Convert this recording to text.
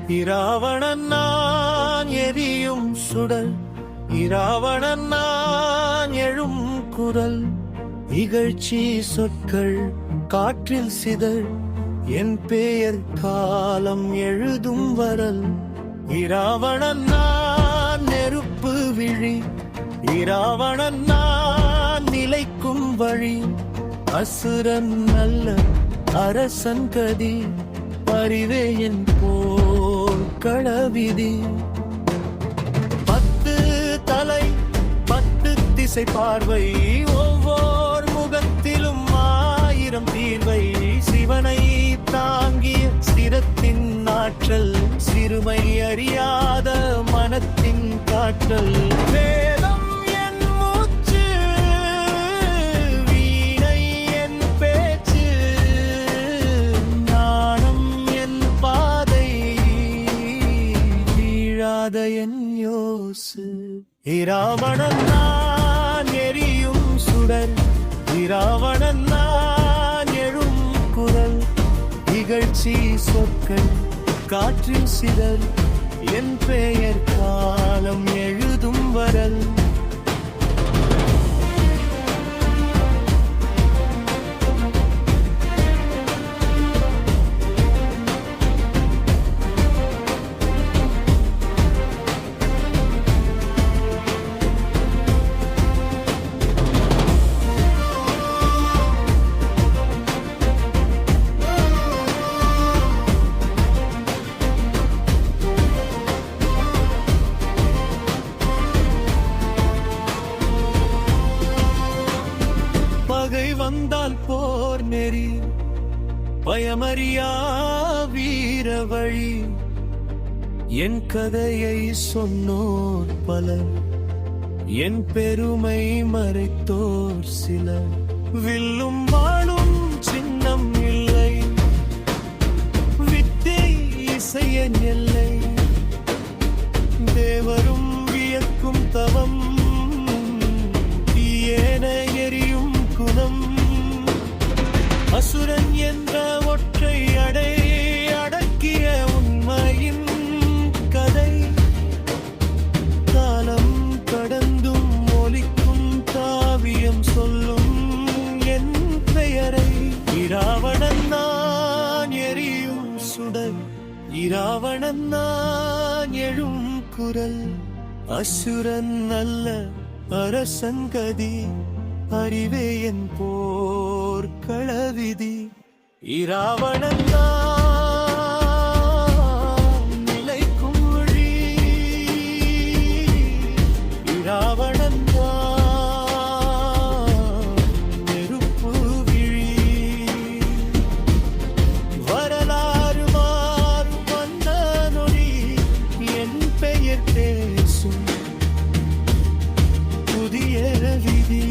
இராவணன் நான் எரியும் சுடல், இராவணன் நான் எழும் குரல். இகழ்ச்சி சொற்கள் காற்றில் சிதல், என் பெயர் காலம் எழுதும் வரல். இராவணன் நான் நெருப்பு விழி, இராவணன் நான் நிலைக்கும் வழி. அசுரன் நல்ல அரசன் கதி, அறிவே என் போல் களவிதி. 10 தலை 10 திசை பார்வை, ஒவ்வொரு முகத்திலும் 1000 தீர்வை. சிவனை தாங்கிய சிரத்தின் ஆற்றல், சிறுமை அறியாத மனத்தின் காற்றல். வேதம் என் மூச்சு, வீணை என் பேச்சு, ஞானம் என் பாதை, வீழாத என் யோசு. இராவணன் நான் எரியும் சுடர், இராவணன் நான் எழும் குரல். இகழ்ச்சி சொற்கள் காற்றில் சிதல், என் பெயர் காலம் எழுதும் வரல். பகை வந்தால் போர் நெறி, பயமறியா வீர வழி. என் கதையை சொன்னோர் பலர், என் பெருமை மறைத்தோர் சிலர். வில்லும் வாழும் சின்னம் இல்லை, வித்தை இசையன் எல்லை. தேவரும் வியக்கும் தவம், ஏன எரியும் குணம். அசுரன் என்ற ஒற்றை அடை அடக்கிய உண்மையின் கதை. காலம் கடந்தும் ஒலிக்கும் காவியம் சொல்லும் என் பெயரை. இராவணன் நான் எரியும் சுடர், இராவணன் நான் எழும் குரல். அசுரன் அல்ல அரசங்கதி, அறிவே என் போர் களவிதி. இராவணன் நான் நிலைக்கும் வழி, இராவணன் நான் நெருப்பு விழி. வரலாறு மாறும் வந்த நொடி, என் பெயர் பேசும் புதிய விதி.